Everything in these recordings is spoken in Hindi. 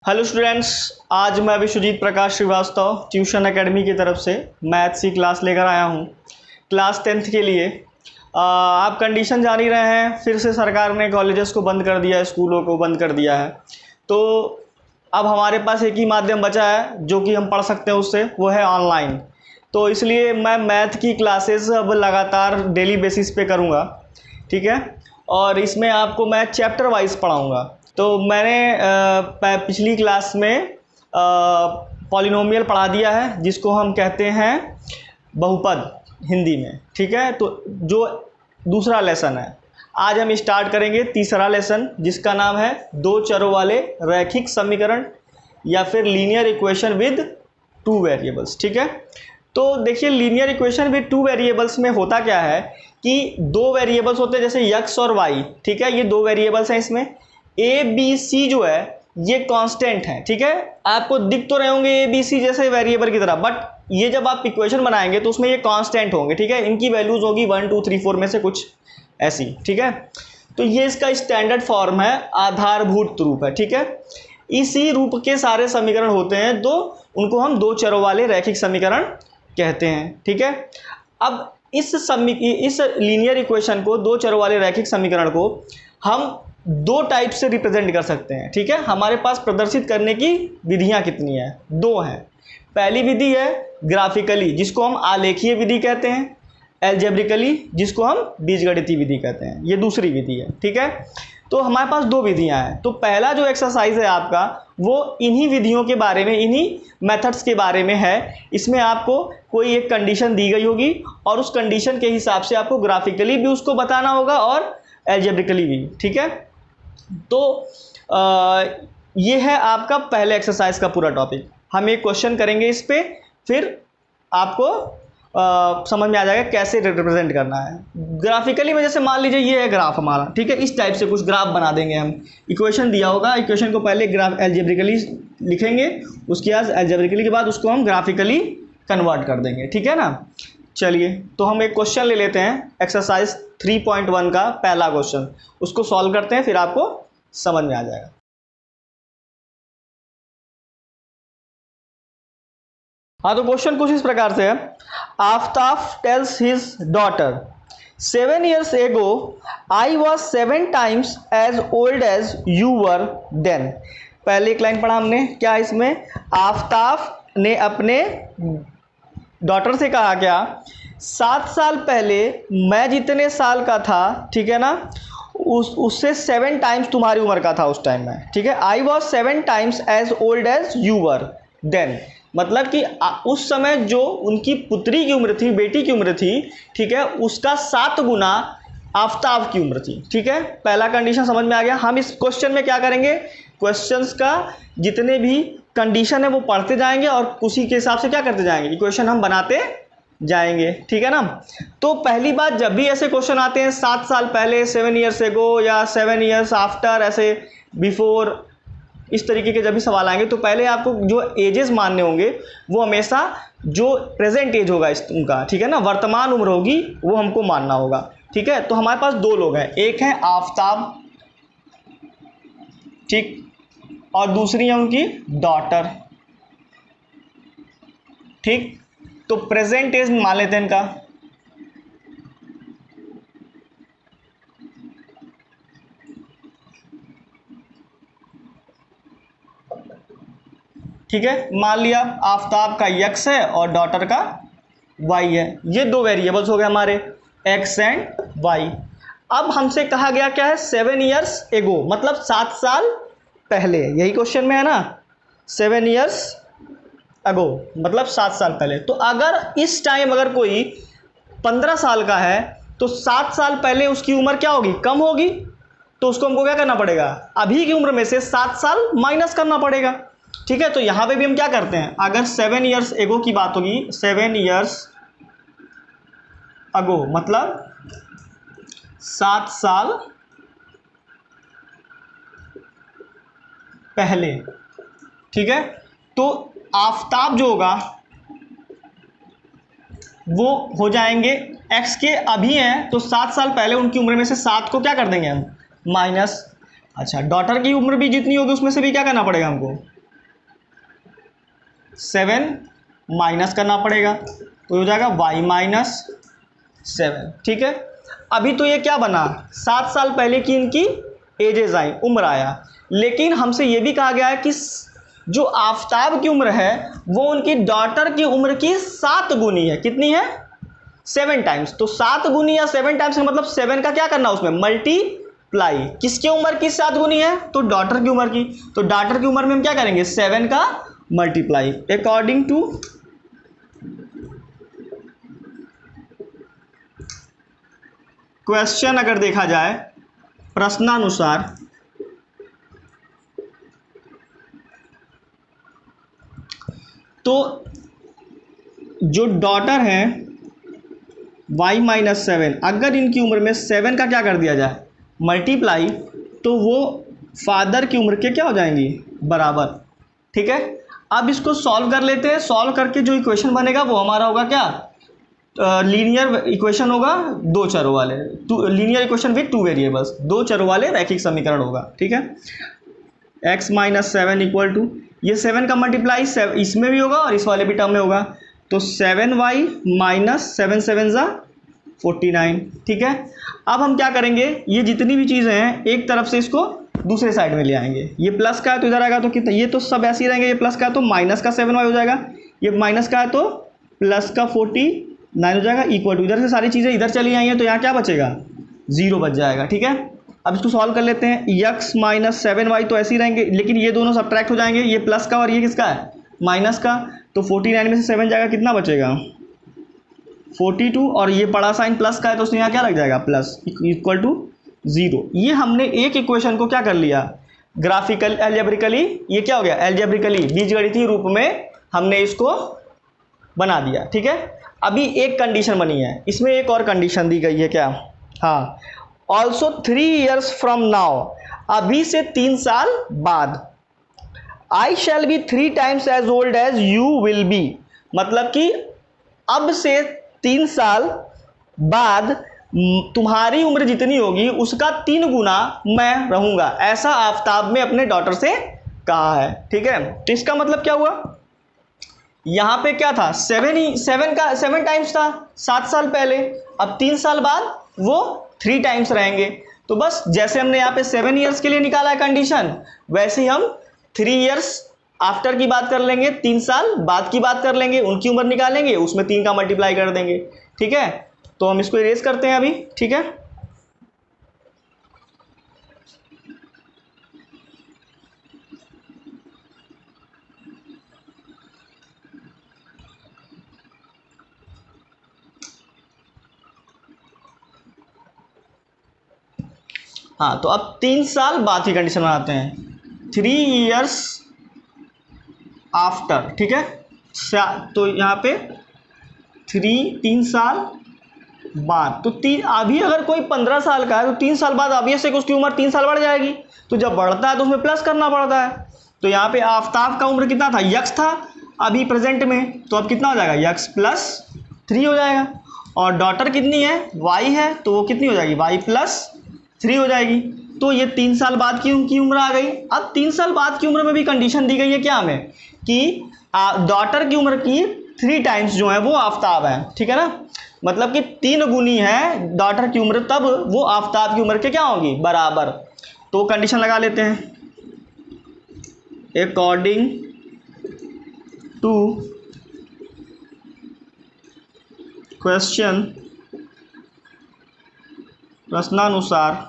हेलो स्टूडेंट्स, आज मैं विश्वजीत प्रकाश श्रीवास्तव ट्यूशन एकेडमी की तरफ से मैथ्स की क्लास लेकर आया हूँ। क्लास 10th के लिए आप कंडीशन जान ही रहे हैं, फिर से सरकार ने कॉलेजेस को बंद कर दिया है, स्कूलों को बंद कर दिया है। तो अब हमारे पास एक ही माध्यम बचा है जो कि हम पढ़ सकते हैं उससे, वो है ऑनलाइन। तो इसलिए मैं मैथ की क्लासेस अब लगातार डेली बेसिस पे करूँगा, ठीक है। और इसमें आपको मैं चैप्टर वाइज पढ़ाऊँगा। तो मैंने पिछली क्लास में पॉलिनोमियल पढ़ा दिया है, जिसको हम कहते हैं बहुपद हिंदी में, ठीक है। तो जो दूसरा लेसन है, आज हम स्टार्ट करेंगे तीसरा लेसन, जिसका नाम है दो चरों वाले रैखिक समीकरण या फिर linear equation with two variables, ठीक है। तो देखिए, linear equation with two variables में होता क्या है कि दो वेरिएबल्स होते हैं, जैसे x और y, ठीक है। ये दो वेरिएबल्स हैं, इसमें a b c जो है ये कांस्टेंट है, ठीक है। आपको दिख तो रहे होंगे a b c जैसे वेरिएबल की तरह, बट ये जब आप इक्वेशन बनाएंगे तो उसमें ये कांस्टेंट होंगे, ठीक है। इनकी वैल्यूज होगी 1 2 3 4 में से कुछ ऐसी, ठीक है। तो ये इसका स्टैंडर्ड फॉर्म है, आधारभूत रूप है, ठीक है। इसी रूप के सारे समीकरण होते हैं, तो उनको हम दो चरों वाले रैखिक समीकरण कहते हैं, ठीक है। अब इस लीनियर इक्वेशन को, दो चरों वाले रैखिक समीकरण को हम दो टाइप से रिप्रेजेंट कर सकते हैं, ठीक है। हमारे पास प्रदर्शित करने की विधियां कितनी हैं? दो हैं। पहली विधि है ग्राफिकली, जिसको हम आलेखीय विधि कहते हैं, एल्जेब्रिकली, जिसको हम बीजगणितीय विधि कहते हैं। ये दूसरी विधि है, ठीक है। तो हमारे पास दो विधियां हैं। तो पहला जो एक्सरसाइज है आपका, वो इन्हीं विधियों के बारे में, इन्हीं मेथड्स के बारे में है। इसमें आपको कोई एक कंडीशन दी गई होगी और उस कंडीशन के हिसाब से आपको ग्राफिकली भी उसको बताना होगा और एल्जेब्रिकली भी, ठीक है। तो ये है आपका पहले एक्सरसाइज का पूरा टॉपिक। हम एक क्वेश्चन करेंगे इस पे, फिर आपको समझ में आ जाएगा कैसे रिप्रेजेंट करना है ग्राफिकली में। जैसे मान लीजिए ये है ग्राफ हमारा, ठीक है। इस टाइप से कुछ ग्राफ बना देंगे हम। इक्वेशन दिया होगा, इक्वेशन को पहले ग्राफ एल्जेब्रिकली लिखेंगे, उसके बाद एल्जेब्रिकली के बाद उसको हम ग्राफिकली कन्वर्ट कर देंगे, ठीक है ना। चलिए, तो हम एक क्वेश्चन ले लेते हैं, एक्सरसाइज 3.1 का पहला क्वेश्चन, उसको सॉल्व करते हैं, फिर आपको समझ में आ जाएगा। हाँ, तो क्वेश्चन कुछ इस प्रकार से है। Aftab tells his daughter 7 years ago I was 7 times as old as you were then। पहले एक लाइन पढ़ा हमने, क्या इसमें आफ्ताफ ने अपने डॉटर से कहा, क्या 7 साल पहले मैं जितने साल का था, ठीक है ना, उससे 7 टाइम्स तुम्हारी उम्र का था उस टाइम में, ठीक है। I was 7 times as old as you were then, मतलब कि उस समय जो उनकी पुत्री की उम्र थी, बेटी की उम्र थी, ठीक है, उसका 7 गुना आफ्ताब की उम्र थी, ठीक है। पहला कंडीशन समझ में आ गया। हम इस क्वेश्चन में क्या करेंगे, क्वेश्चंस का जितने भी कंडीशन है वो पढ़ते जाएंगे और उसी के हिसाब से क्या करते जाएंगे, इक्वेशन हम बनाते जाएंगे, ठीक है ना। तो पहली बात, जब भी ऐसे क्वेश्चन आते हैं 7 साल पहले, 7 years ago या 7 years आफ्टर, ऐसे बिफोर, इस तरीके के जब भी सवाल आएंगे, तो पहले आपको जो एजेस मानने होंगे वो हमेशा जो प्रेजेंट एज होगा उनका, ठीक है ना, वर्तमान उम्र होगी, वो हमको मानना होगा, ठीक है। तो हमारे पास दो लोग हैं, एक है आफ्ताब, ठीक, और दूसरी है उनकी डॉटर, ठीक। तो प्रेजेंट एज मान लेते हैं इनका, ठीक है। मान लिया आफ्ताब का x है और डॉटर का y है। ये दो वेरिएबल्स हो गए हमारे, x एंड y। अब हमसे कहा गया क्या है, 7 years ago, मतलब 7 साल पहले, यही क्वेश्चन में है ना, 7 years ago मतलब 7 साल पहले। तो अगर इस टाइम अगर कोई 15 साल का है, तो 7 साल पहले उसकी उम्र क्या होगी, कम होगी। तो उसको हमको क्या करना पड़ेगा, अभी की उम्र में से 7 साल माइनस करना पड़ेगा, ठीक है। तो यहां पे भी हम क्या करते हैं, अगर 7 years ago की बात होगी, 7 years ago मतलब 7 साल पहले, ठीक है। तो आफ्ताब जो होगा वो हो जाएंगे x के अभी हैं, तो 7 साल पहले उनकी उम्र में से 7 को क्या कर देंगे हम, माइनस। अच्छा, डॉटर की उम्र भी जितनी होगी उसमें से भी क्या करना पड़ेगा हमको, 7 माइनस करना पड़ेगा, तो हो जाएगा y माइनस 7। ठीक है, अभी तो ये क्या बना, 7 साल पहले की इनकी एजेस आई, उम्र आया, लेकिन हमसे ये भी कहा गया है कि जो आफताब की उम्र है वो उनकी डॉटर की उम्र की 7 गुनी है। कितनी है? 7 टाइम्स। तो 7 गुनी या 7 टाइम्स का मतलब 7 का क्या करना, उसमें मल्टीप्लाई। किसकी उम्र की 7 गुनी है? तो डॉटर की उम्र की। तो डॉटर की उम्र में हम क्या करेंगे, 7 का मल्टीप्लाई। अकॉर्डिंग टू क्वेश्चन अगर देखा जाए प्रश्नानुसार, तो जो डॉटर है y माइनस 7, अगर इनकी उम्र में 7 का क्या कर दिया जाए, मल्टीप्लाई, तो वो फादर की उम्र के क्या हो जाएंगी, बराबर। ठीक है, अब इसको सॉल्व कर लेते हैं। सॉल्व करके जो इक्वेशन बनेगा वो हमारा होगा क्या, लीनियर इक्वेशन होगा, 2 चरों वाले, लीनियर इक्वेशन विथ 2 वेरिएबल्स, 2 चरों वाले रैखिक समीकरण होगा। ठीक है, x माइनस 7 इक्वल टू, ये 7 का मल्टीप्लाई इसमें भी होगा और इस वाले भी टर्म में होगा, तो 7y माइनस 7 7 ज़ा 49। ठीक है, अब हम क्या करेंगे, ये जितनी भी चीज़ें हैं एक तरफ से इसको दूसरे साइड में ले आएंगे। ये प्लस का है तो इधर आएगा तो कितना, ये तो सब ऐसे ही रहेंगे, ये प्लस का है तो माइनस का 7y हो जाएगा, ये माइनस का है तो प्लस का 49 हो जाएगा, इक्वल टू, इधर से सारी चीज़ें इधर चली आई हैं तो यहाँ क्या बचेगा, 0 बच जाएगा। ठीक है, अब इसको सॉल्व कर लेते हैं। x माइनस 7y तो ऐसे ही रहेंगे, लेकिन ये दोनों सब्ट्रैक्ट हो जाएंगे, ये प्लस का और ये किसका है, माइनस का, तो 49 में से 7 जाएगा, कितना बचेगा 42, और ये बड़ा साइन प्लस का है तो उसमें यहाँ क्या लग जाएगा, प्लस, इक्वल टू 0। ये हमने एक इक्वेशन को क्या कर लिया, ग्राफिकल एल्जेब्रिकली, ये क्या हो गया, एल्जेब्रिकली बीजगणितीय रूप में हमने इसको बना दिया। ठीक है, अभी एक कंडीशन बनी है, इसमें एक और कंडीशन दी गई है, क्या, हाँ, ऑल्सो 3 years फ्रॉम नाउ, अभी से 3 साल बाद, I shall be 3 times as old as you will be, मतलब कि अब से 3 साल बाद तुम्हारी उम्र जितनी होगी उसका 3 गुना मैं रहूंगा, ऐसा आफताब में अपने डॉटर से कहा है। ठीक है, तो इसका मतलब क्या हुआ, यहाँ पे क्या था, 7 टाइम्स था 7 साल पहले, अब 3 साल बाद वो 3 टाइम्स रहेंगे। तो बस जैसे हमने यहाँ पे 7 years के लिए निकाला है कंडीशन, वैसे ही हम 3 years आफ्टर की बात कर लेंगे, 3 साल बाद की बात कर लेंगे, उनकी उम्र निकालेंगे, उसमें 3 का मल्टीप्लाई कर देंगे। ठीक है, तो हम इसको इरेज करते हैं अभी। ठीक है, हाँ, तो अब 3 साल बाद की कंडीशन बनाते हैं, 3 years आफ्टर। ठीक है, तो यहाँ पे 3 साल बाद, तो अभी अगर कोई 15 साल का है तो 3 साल बाद ऑब्वियस है कि उसकी उम्र 3 साल बढ़ जाएगी, तो जब बढ़ता है तो उसमें प्लस करना पड़ता है। तो यहाँ पे आफताब का उम्र कितना था, यक्स था अभी प्रेजेंट में, तो अब कितना हो जाएगा, यक्स प्लस 3 हो जाएगा, और डॉटर कितनी है, वाई है, तो वो कितनी हो जाएगी, वाई प्लस 3 हो जाएगी। तो ये 3 साल बाद की उनकी उम्र आ गई। अब 3 साल बाद की उम्र में भी कंडीशन दी गई है क्या हमें, कि डॉटर की उम्र की 3 टाइम्स जो है वो आफताब है। ठीक है ना, मतलब कि 3 गुनी है डॉटर की उम्र, तब वो आफताब की उम्र के क्या होगी, बराबर। तो कंडीशन लगा लेते हैं, अकॉर्डिंग टू क्वेश्चन, प्रश्नानुसार,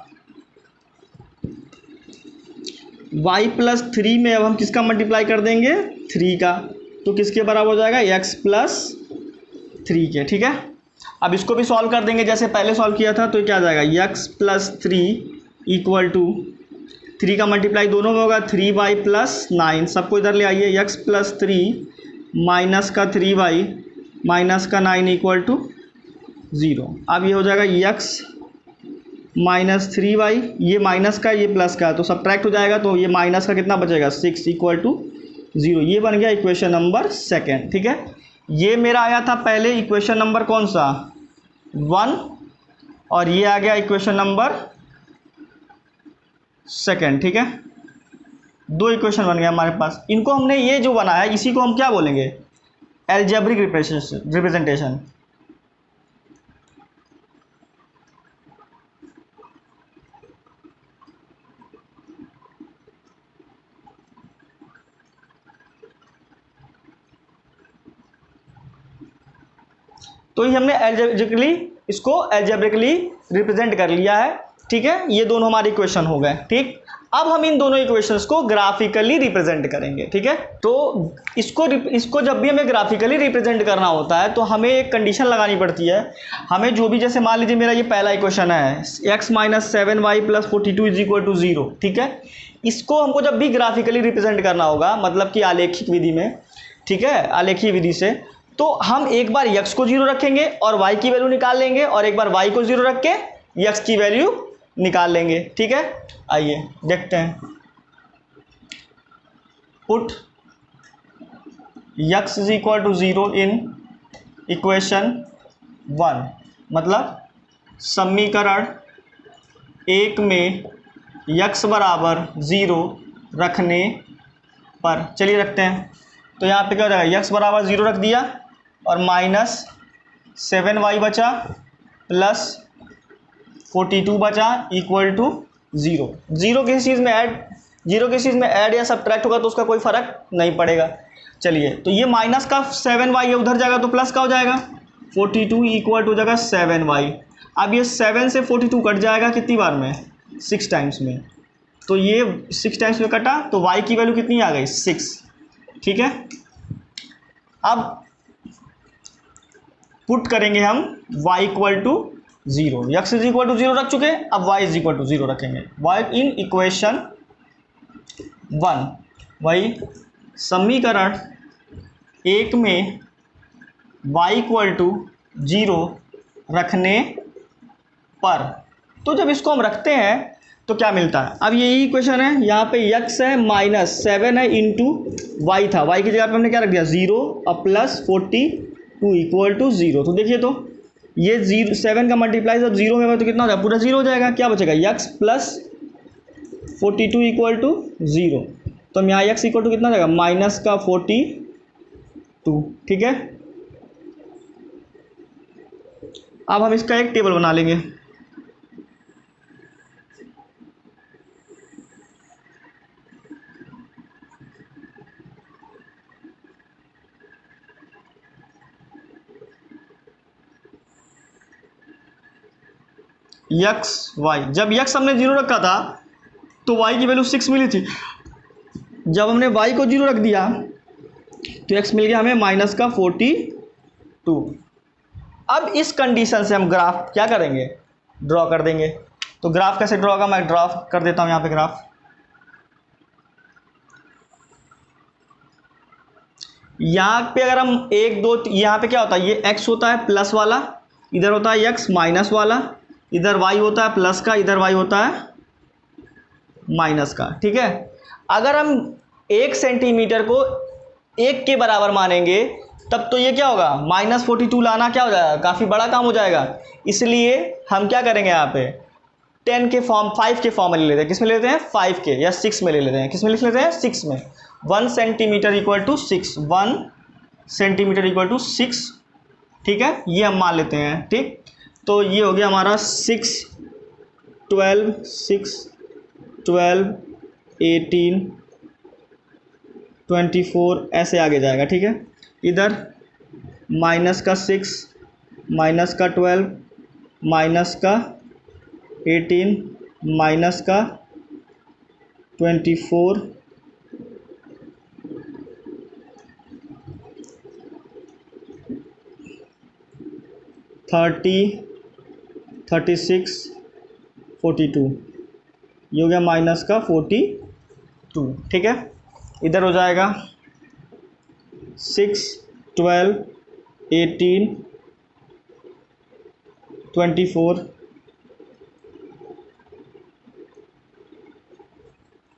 y प्लस 3 में अब हम किसका मल्टीप्लाई कर देंगे, 3 का, तो किसके बराबर हो जाएगा, x प्लस 3 के। ठीक है, अब इसको भी सॉल्व कर देंगे जैसे पहले सॉल्व किया था, तो क्या आ जाएगा, x प्लस 3 इक्वल टू, 3 का मल्टीप्लाई दोनों में होगा, 3y प्लस 9, सबको इधर ले आइए, x प्लस 3 माइनस का 3y माइनस का 9 इक्वल टू 0। अब ये हो जाएगा x माइनस 3y, ये माइनस का ये प्लस का, तो सब्ट्रैक्ट हो जाएगा, तो ये माइनस का कितना बचेगा, 6 इक्वल टू 0। ये बन गया इक्वेशन नंबर 2। ठीक है, ये मेरा आया था पहले इक्वेशन नंबर कौन सा, 1, और ये आ गया इक्वेशन नंबर 2। ठीक है, दो इक्वेशन बन गए हमारे पास। इनको हमने ये जो बनाया इसी को हम क्या बोलेंगे, एल्जेब्रिक रिप्रेजेंटेशन। तो ये हमने इसको एल्जेब्रिकली रिप्रेजेंट कर लिया है, ठीक है। ये दोनों हमारे इक्वेशन हो गए, ठीक। अब हम इन दोनों इक्वेशंस को ग्राफिकली रिप्रेजेंट करेंगे, ठीक है। तो इसको जब भी हमें ग्राफिकली रिप्रेजेंट करना होता है तो हमें एक कंडीशन लगानी पड़ती है। हमें जो भी, जैसे मान लीजिए मेरा ये पहला इक्वेशन है x - 7y + 42 = 0, ठीक है। इसको हमको जब भी ग्राफिकली रिप्रेजेंट करना होगा, मतलब कि आलेखिक विधि में, ठीक है, आलेखीय विधि से, तो हम एक बार x को 0 रखेंगे और y की वैल्यू निकाल लेंगे, और एक बार y को 0 रख के x की वैल्यू निकाल लेंगे, ठीक है। आइए देखते हैं। पुट x = 0 इन इक्वेशन 1, मतलब समीकरण 1 में x = 0 रखने पर, चलिए रखते हैं। तो यहाँ पे क्या हो जाएगा, x = 0 रख दिया और -7y बचा प्लस 42 बचा = 0। जीरो किसी चीज़ में ऐड या सब्ट्रैक्ट होगा तो उसका कोई फ़र्क नहीं पड़ेगा। चलिए, तो ये माइनस का 7y है, उधर जाएगा तो प्लस का हो जाएगा, 42 = हो जाएगा 7y। अब ये 7 से 42 कट जाएगा कितनी बार में, 6 टाइम्स में। तो ये 6 टाइम्स में कटा तो y की वैल्यू कितनी आ गई, 6, ठीक है। अब पुट करेंगे हम y = 0, x = 0 रख चुके हैं, अब y = 0 रखेंगे। y इन इक्वेशन 1, वही समीकरण 1 में y = 0 रखने पर। तो जब इसको हम रखते हैं तो क्या मिलता है, अब यही इक्वेशन है, यहाँ पे x है -7 है इंटू y था, y की जगह पे हमने क्या रख दिया 0 और प्लस 42 = 0। तो देखिए, तो ये 7 का मल्टीप्लाई जब 0 में होगा तो कितना हो जाएगा, पूरा 0 हो जाएगा। क्या बचेगा, x + 42 = 0। तो हम यहाँ x = कितना जाएगा, -42, ठीक है। अब हम इसका एक टेबल बना लेंगे। x y, जब x हमने 0 रखा था तो y की वैल्यू 6 मिली थी। जब हमने y को 0 रख दिया तो x मिल गया हमें -42। अब इस कंडीशन से हम ग्राफ क्या करेंगे, ड्रॉ कर देंगे। तो ग्राफ कैसे ड्रॉ होगा, मैं ड्रॉ कर देता हूँ यहाँ पे ग्राफ। यहाँ पे अगर हम 1 2 यहाँ पे क्या होता है, ये x होता है प्लस वाला, इधर होता है x माइनस वाला, इधर y होता है प्लस का, इधर y होता है माइनस का, ठीक है। अगर हम 1 सेंटीमीटर को 1 के बराबर मानेंगे तब तो ये क्या होगा, -42 लाना क्या हो जाएगा, काफ़ी बड़ा काम हो जाएगा। इसलिए हम क्या करेंगे, यहाँ पे 5 के फॉर्म में ले लेते हैं। किस में ले लेते हैं, 5 के या 6 में ले लेते हैं। किस में लिख लेते हैं, 6 में। 1 सेंटीमीटर = 6, 1 सेंटीमीटर = 6, ठीक है। ये हम मान लेते हैं, ठीक। तो ये हो गया हमारा 6 12 18 24 ऐसे आगे जाएगा, ठीक है। इधर माइनस का 6 माइनस का 12 माइनस का 18 माइनस का 24 30 36 42, ये हो गया माइनस का 42, ठीक है। इधर हो जाएगा 6 12 18 24,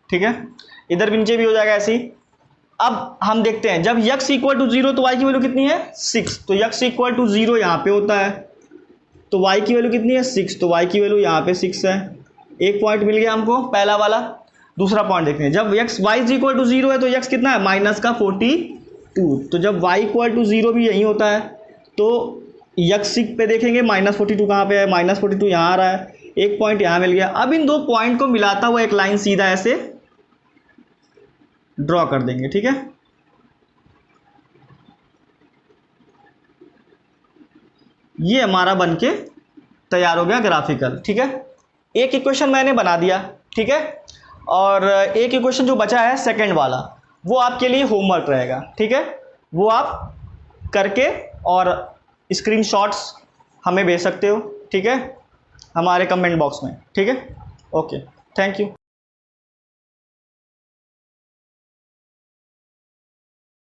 ठीक है। इधर भी नीचे भी हो जाएगा ऐसे ही। अब हम देखते हैं, जब x = 0 तो y की वैल्यू कितनी है, 6। तो x = 0 यहाँ पे होता है तो y की वैल्यू कितनी है, 6। तो y की वैल्यू यहाँ पे 6 है। एक पॉइंट मिल गया हमको पहला वाला। दूसरा पॉइंट देखते हैं, जब x y is equal to 0 है तो x कितना है माइनस का 42, तो जब y इक्वल टू 0 भी यही होता है तो x पे देखेंगे -42 कहाँ पे है, -42 यहाँ आ रहा है, एक पॉइंट यहाँ मिल गया। अब इन दो पॉइंट को मिलाता हुआ एक लाइन सीधा ऐसे ड्रॉ कर देंगे, ठीक है। ये हमारा बनके तैयार हो गया ग्राफिकल, ठीक है। एक इक्वेशन मैंने बना दिया, ठीक है, और एक इक्वेशन जो बचा है सेकंड वाला वो आपके लिए होमवर्क रहेगा, ठीक है। वो आप करके और स्क्रीनशॉट्स हमें भेज सकते हो, ठीक है, हमारे कमेंट बॉक्स में, ठीक है। Okay, thank you.